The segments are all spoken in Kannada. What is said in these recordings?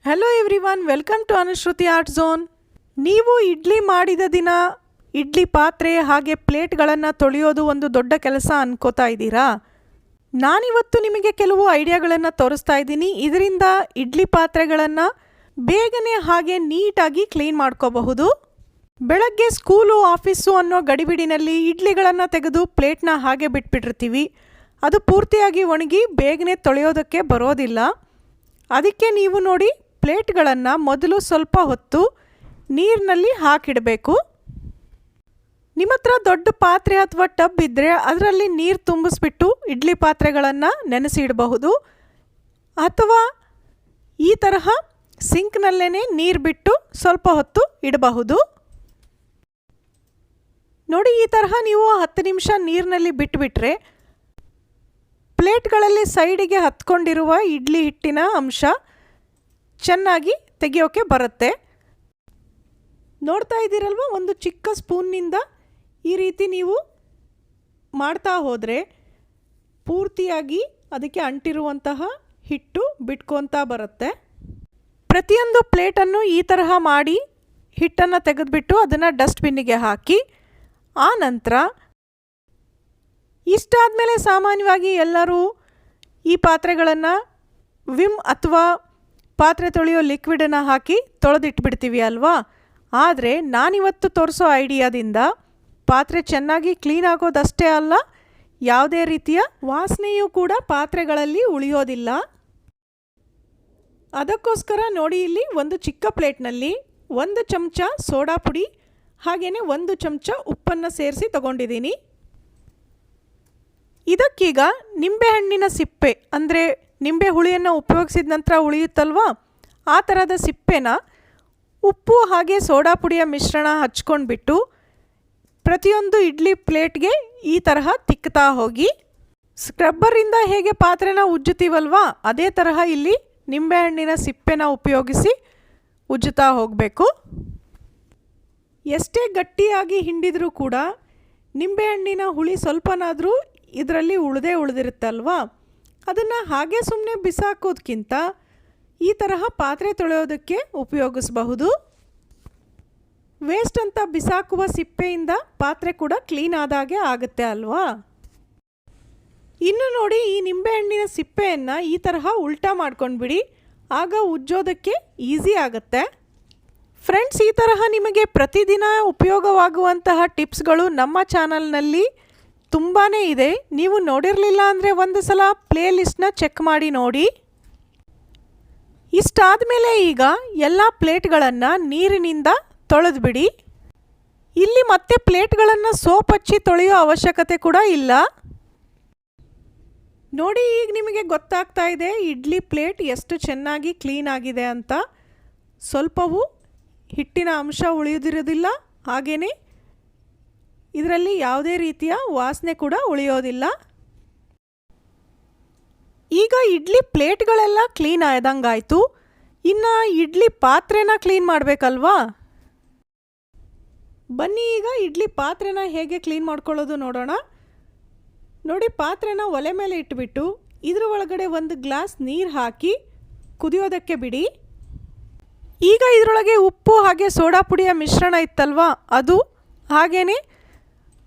Hello everyone, welcome to Anushruti art zone. ನೀವು ಇಡ್ಲಿ ಮಾಡಿದ ದಿನ ಇಡ್ಲಿ ಪಾತ್ರೆ ಹಾಗೆ ಪ್ಲೇಟ್ಗಳನ್ನು ತೊಳೆಯೋದು ಒಂದು ದೊಡ್ಡ ಕೆಲಸ ಅನ್ಕೋತಾ ಇದ್ದೀರಾ? ನಾನಿವತ್ತು ನಿಮಗೆ ಕೆಲವು ಐಡಿಯಾಗಳನ್ನು ತೋರಿಸ್ತಾ ಇದ್ದೀನಿ. ಇದರಿಂದ ಇಡ್ಲಿ ಪಾತ್ರೆಗಳನ್ನು ಬೇಗನೆ ಹಾಗೆ ನೀಟಾಗಿ ಕ್ಲೀನ್ ಮಾಡ್ಕೋಬಹುದು. ಬೆಳಗ್ಗೆ ಸ್ಕೂಲು ಆಫೀಸು ಅನ್ನೋ ಗಡಿಬಿಡಿನಲ್ಲಿ ಇಡ್ಲಿಗಳನ್ನು ತೆಗೆದು ಪ್ಲೇಟ್ನ ಹಾಗೆ ಬಿಟ್ಬಿಟ್ಟಿರ್ತೀವಿ. ಅದು ಪೂರ್ತಿಯಾಗಿ ಒಣಗಿ ಬೇಗನೆ ತೊಳೆಯೋದಕ್ಕೆ ಬರೋದಿಲ್ಲ. ಅದಕ್ಕೆ ನೀವು ನೋಡಿ, ಪ್ಲೇಟ್ಗಳನ್ನು ಮೊದಲು ಸ್ವಲ್ಪ ಹೊತ್ತು ನೀರಿನಲ್ಲಿ ಹಾಕಿಡಬೇಕು. ನಿಮ್ಮ ಹತ್ರ ದೊಡ್ಡ ಪಾತ್ರೆ ಅಥವಾ ಟಬ್ ಇದ್ದರೆ ಅದರಲ್ಲಿ ನೀರು ತುಂಬಿಸ್ಬಿಟ್ಟು ಇಡ್ಲಿ ಪಾತ್ರೆಗಳನ್ನು ನೆನೆಸಿಡಬಹುದು. ಅಥವಾ ಈ ತರಹ ಸಿಂಕ್ನಲ್ಲೇ ನೀರು ಬಿಟ್ಟು ಸ್ವಲ್ಪ ಹೊತ್ತು ಇಡಬಹುದು. ನೋಡಿ, ಈ ತರಹ ನೀವು 10 ನಿಮಿಷ ನೀರಿನಲ್ಲಿ ಬಿಟ್ಟುಬಿಟ್ರೆ ಪ್ಲೇಟ್ಗಳಲ್ಲಿ ಸೈಡಿಗೆ ಹತ್ಕೊಂಡಿರುವ ಇಡ್ಲಿ ಹಿಟ್ಟಿನ ಅಂಶ ಚೆನ್ನಾಗಿ ತೆಗೆಯೋಕೆ ಬರುತ್ತೆ. ನೋಡ್ತಾ ಇದ್ದೀರಲ್ವ, ಒಂದು ಚಿಕ್ಕ ಸ್ಪೂನ್ನಿಂದ ಈ ರೀತಿ ನೀವು ಮಾಡ್ತಾ ಹೋದರೆ ಪೂರ್ತಿಯಾಗಿ ಅದಕ್ಕೆ ಅಂಟಿರುವಂತಹ ಹಿಟ್ಟು ಬಿಟ್ಕೊತಾ ಬರುತ್ತೆ. ಪ್ರತಿಯೊಂದು ಪ್ಲೇಟನ್ನು ಈ ತರಹ ಮಾಡಿ ಹಿಟ್ಟನ್ನು ತೆಗೆದುಬಿಟ್ಟು ಅದನ್ನು ಡಸ್ಟ್ಬಿನ್ನಿಗೆ ಹಾಕಿ, ಆ ನಂತರ ಇಷ್ಟಾದಮೇಲೆ ಸಾಮಾನ್ಯವಾಗಿ ಎಲ್ಲರೂ ಈ ಪಾತ್ರೆಗಳನ್ನು ವಿಮ್ ಅಥವಾ ಪಾತ್ರೆ ತೊಳೆಯೋ ಲಿಕ್ವಿಡನ್ನು ಹಾಕಿ ತೊಳೆದಿಟ್ಬಿಡ್ತೀವಿ ಅಲ್ವಾ? ಆದರೆ ನಾನಿವತ್ತು ತೋರಿಸೋ ಐಡಿಯಾದಿಂದ ಪಾತ್ರೆ ಚೆನ್ನಾಗಿ ಕ್ಲೀನ್ ಆಗೋದಷ್ಟೇ ಅಲ್ಲ, ಯಾವುದೇ ರೀತಿಯ ವಾಸನೆಯೂ ಕೂಡ ಪಾತ್ರೆಗಳಲ್ಲಿ ಉಳಿಯೋದಿಲ್ಲ. ಅದಕ್ಕೋಸ್ಕರ ನೋಡಿ, ಇಲ್ಲಿ ಒಂದು ಚಿಕ್ಕ ಪ್ಲೇಟ್ನಲ್ಲಿ 1 ಚಮಚ ಸೋಡಾ ಪುಡಿ ಹಾಗೆಯೇ 1 ಚಮಚ ಉಪ್ಪನ್ನು ಸೇರಿಸಿ ತಗೊಂಡಿದ್ದೀನಿ. ಇದಕ್ಕೀಗ ನಿಂಬೆಹಣ್ಣಿನ ಸಿಪ್ಪೆ, ಅಂದರೆ ನಿಂಬೆ ಹುಳಿಯನ್ನು ಉಪಯೋಗಿಸಿದ ನಂತರ ಉಳಿಯುತ್ತಲ್ವ, ಆ ಥರದ ಸಿಪ್ಪೆನ ಉಪ್ಪು ಹಾಗೆ ಸೋಡಾ ಪುಡಿಯ ಮಿಶ್ರಣ ಹಚ್ಕೊಂಡ್ಬಿಟ್ಟು ಪ್ರತಿಯೊಂದು ಇಡ್ಲಿ ಪ್ಲೇಟ್ಗೆ ಈ ತರಹ ತಿಕ್ತಾ ಹೋಗಿ. ಸ್ಕ್ರಬ್ಬರಿಂದ ಹೇಗೆ ಪಾತ್ರೆನ ಉಜ್ಜುತ್ತೀವಲ್ವ, ಅದೇ ತರಹ ಇಲ್ಲಿ ನಿಂಬೆಹಣ್ಣಿನ ಸಿಪ್ಪೆನ ಉಪಯೋಗಿಸಿ ಉಜ್ಜುತ್ತಾ ಹೋಗಬೇಕು. ಎಷ್ಟೇ ಗಟ್ಟಿಯಾಗಿ ಹಿಂಡಿದರೂ ಕೂಡ ನಿಂಬೆಹಣ್ಣಿನ ಹುಳಿ ಸ್ವಲ್ಪನಾದರೂ ಇದರಲ್ಲಿ ಉಳಿದಿರುತ್ತಲ್ವ, ಅದನ್ನು ಹಾಗೆ ಸುಮ್ಮನೆ ಬಿಸಾಕೋದಕ್ಕಿಂತ ಈ ತರಹ ಪಾತ್ರೆ ತೊಳೆಯೋದಕ್ಕೆ ಉಪಯೋಗಿಸಬಹುದು. ವೇಸ್ಟ್ ಅಂತ ಬಿಸಾಕುವ ಸಿಪ್ಪೆಯಿಂದ ಪಾತ್ರೆ ಕೂಡ ಕ್ಲೀನ್ ಆದಾಗೆ ಆಗುತ್ತೆ ಅಲ್ವಾ? ಇನ್ನು ನೋಡಿ, ಈ ನಿಂಬೆಹಣ್ಣಿನ ಸಿಪ್ಪೆಯನ್ನು ಈ ತರಹ ಉಲ್ಟಾ ಮಾಡ್ಕೊಂಡ್ಬಿಡಿ, ಆಗ ಉಜ್ಜೋದಕ್ಕೆ ಈಸಿ ಆಗುತ್ತೆ. ಫ್ರೆಂಡ್ಸ್, ಈ ತರಹ ನಿಮಗೆ ಪ್ರತಿದಿನ ಉಪಯೋಗವಾಗುವಂತಹ ಟಿಪ್ಸ್ಗಳು ನಮ್ಮ ಚಾನಲ್ನಲ್ಲಿ ತುಂಬಾ ಇದೆ. ನೀವು ನೋಡಿರಲಿಲ್ಲ ಅಂದರೆ ಒಂದು ಸಲ ಪ್ಲೇ ಲಿಸ್ಟ್ನ ಚೆಕ್ ಮಾಡಿ ನೋಡಿ. ಇಷ್ಟಾದ ಮೇಲೆ ಈಗ ಎಲ್ಲ ಪ್ಲೇಟ್ಗಳನ್ನು ನೀರಿನಿಂದ ತೊಳೆದ್ಬಿಡಿ. ಇಲ್ಲಿ ಮತ್ತೆ ಪ್ಲೇಟ್ಗಳನ್ನು ಸೋಪ್ ಹಚ್ಚಿ ತೊಳೆಯೋ ಅವಶ್ಯಕತೆ ಕೂಡ ಇಲ್ಲ. ನೋಡಿ, ಈಗ ನಿಮಗೆ ಗೊತ್ತಾಗ್ತಾ ಇದೆ ಇಡ್ಲಿ ಪ್ಲೇಟ್ ಎಷ್ಟು ಚೆನ್ನಾಗಿ ಕ್ಲೀನ್ ಆಗಿದೆ ಅಂತ. ಸ್ವಲ್ಪವೂ ಹಿಟ್ಟಿನ ಅಂಶ ಉಳಿಯೋದಿರೋದಿಲ್ಲ, ಹಾಗೆಯೇ ಇದರಲ್ಲಿ ಯಾವುದೇ ರೀತಿಯ ವಾಸನೆ ಕೂಡ ಉಳಿಯೋದಿಲ್ಲ. ಈಗ ಇಡ್ಲಿ ಪ್ಲೇಟ್ಗಳೆಲ್ಲ ಕ್ಲೀನ್ ಆದಂಗಾಯಿತು. ಇನ್ನು ಇಡ್ಲಿ ಪಾತ್ರೆನ ಕ್ಲೀನ್ ಮಾಡಬೇಕಲ್ವಾ? ಬನ್ನಿ ಈಗ ಇಡ್ಲಿ ಪಾತ್ರೆನ ಹೇಗೆ ಕ್ಲೀನ್ ಮಾಡ್ಕೊಳ್ಳೋದು ನೋಡೋಣ. ನೋಡಿ, ಪಾತ್ರೆನ ಒಲೆ ಮೇಲೆ ಇಟ್ಬಿಟ್ಟು ಇದರ ಒಳಗಡೆ 1 ಗ್ಲಾಸ್ ನೀರು ಹಾಕಿ ಕುದಿಯೋದಕ್ಕೆ ಬಿಡಿ. ಈಗ ಇದರೊಳಗೆ ಉಪ್ಪು ಹಾಗೆ ಸೋಡಾ ಪುಡಿಯ ಮಿಶ್ರಣ ಇತ್ತಲ್ವ, ಅದು ಹಾಗೆಯೇ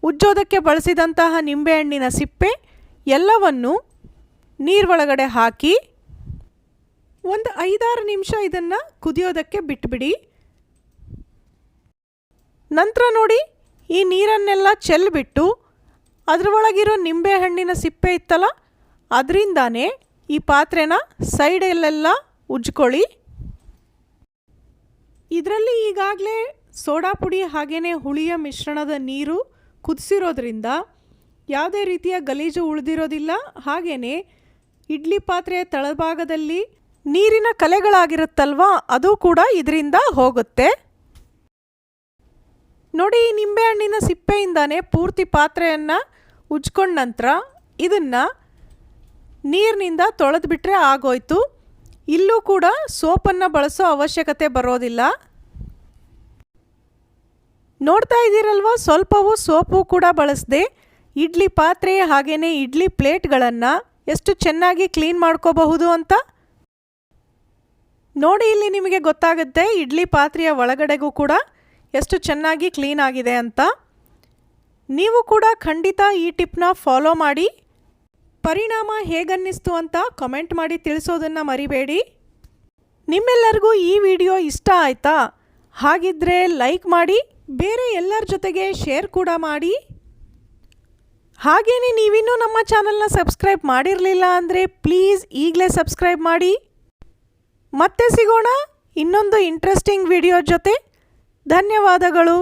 ಉಜ್ಜೋದಕ್ಕೆ ಬಳಸಿದಂತಹ ನಿಂಬೆಹಣ್ಣಿನ ಸಿಪ್ಪೆ ಎಲ್ಲವನ್ನು ನೀರೊಳಗಡೆ ಹಾಕಿ ಒಂದು 5-6 ನಿಮಿಷ ಇದನ್ನು ಕುದಿಯೋದಕ್ಕೆ ಬಿಟ್ಬಿಡಿ. ನಂತರ ನೋಡಿ, ಈ ನೀರನ್ನೆಲ್ಲ ಚೆಲ್ಲಿಬಿಟ್ಟು ಅದರೊಳಗಿರೋ ನಿಂಬೆಹಣ್ಣಿನ ಸಿಪ್ಪೆ ಇತ್ತಲ್ಲ, ಅದರಿಂದಾನೇ ಈ ಪಾತ್ರೆನ ಸೈಡಲ್ಲೆಲ್ಲ ಉಜ್ಕೊಳ್ಳಿ. ಇದರಲ್ಲಿ ಈಗಾಗಲೇ ಸೋಡಾ ಪುಡಿ ಹಾಗೆಯೇ ಹುಳಿಯ ಮಿಶ್ರಣದ ನೀರು ಕುದಿಸಿರೋದ್ರಿಂದ ಯಾವುದೇ ರೀತಿಯ ಗಲೀಜು ಉಳಿದಿರೋದಿಲ್ಲ. ಹಾಗೆಯೇ ಇಡ್ಲಿ ಪಾತ್ರೆಯ ತಳಭಾಗದಲ್ಲಿ ನೀರಿನ ಕಲೆಗಳಾಗಿರುತ್ತಲ್ವ, ಅದು ಕೂಡ ಇದರಿಂದ ಹೋಗುತ್ತೆ. ನೋಡಿ, ಈ ನಿಂಬೆಹಣ್ಣಿನ ಸಿಪ್ಪೆಯಿಂದಾನೇ ಪೂರ್ತಿ ಪಾತ್ರೆಯನ್ನು ಉಜ್ಕೊಂಡ ನಂತರ ಇದನ್ನು ನೀರಿನಿಂದ ತೊಳೆದುಬಿಟ್ರೆ ಆಗೋಯ್ತು. ಇಲ್ಲೂ ಕೂಡ ಸೋಪನ್ನು ಬಳಸೋ ಅವಶ್ಯಕತೆ ಬರೋದಿಲ್ಲ. ನೋಡ್ತಾ ಇದ್ದೀರಲ್ವ, ಸ್ವಲ್ಪವೂ ಸೋಪು ಕೂಡ ಬಳಸದೆ ಇಡ್ಲಿ ಪಾತ್ರೆ ಹಾಗೆಯೇ ಇಡ್ಲಿ ಪ್ಲೇಟ್ಗಳನ್ನು ಎಷ್ಟು ಚೆನ್ನಾಗಿ ಕ್ಲೀನ್ ಮಾಡ್ಕೋಬಹುದು ಅಂತ. ನೋಡಿ ಇಲ್ಲಿ ನಿಮಗೆ ಗೊತ್ತಾಗುತ್ತೆ ಇಡ್ಲಿ ಪಾತ್ರೆಯ ಒಳಗಡೆಗೂ ಕೂಡ ಎಷ್ಟು ಚೆನ್ನಾಗಿ ಕ್ಲೀನ್ ಆಗಿದೆ ಅಂತ. ನೀವು ಕೂಡ ಖಂಡಿತ ಈ ಟಿಪ್ನ ಫಾಲೋ ಮಾಡಿ. ಪರಿಣಾಮ ಹೇಗನ್ನಿಸ್ತು ಅಂತ ಕಮೆಂಟ್ ಮಾಡಿ ತಿಳಿಸೋದನ್ನು ಮರಿಬೇಡಿ. ನಿಮ್ಮೆಲ್ಲರಿಗೂ ಈ ವಿಡಿಯೋ ಇಷ್ಟ ಆಯಿತಾ? ಹಾಗಿದ್ದರೆ ಲೈಕ್ ಮಾಡಿ, ಬೇರೆ ಎಲ್ಲರ ಜೊತೆಗೆ ಶೇರ್ ಕೂಡ ಮಾಡಿ. ಹಾಗೆಯೇ ನೀವಿನ್ನೂ ನಮ್ಮ ಚಾನಲ್ನ ಸಬ್ಸ್ಕ್ರೈಬ್ ಮಾಡಿರಲಿಲ್ಲ ಅಂದರೆ ಪ್ಲೀಸ್ ಈಗಲೇ ಸಬ್ಸ್ಕ್ರೈಬ್ ಮಾಡಿ. ಮತ್ತೆ ಸಿಗೋಣ ಇನ್ನೊಂದು ಇಂಟ್ರೆಸ್ಟಿಂಗ್ ವಿಡಿಯೋ ಜೊತೆ. ಧನ್ಯವಾದಗಳು.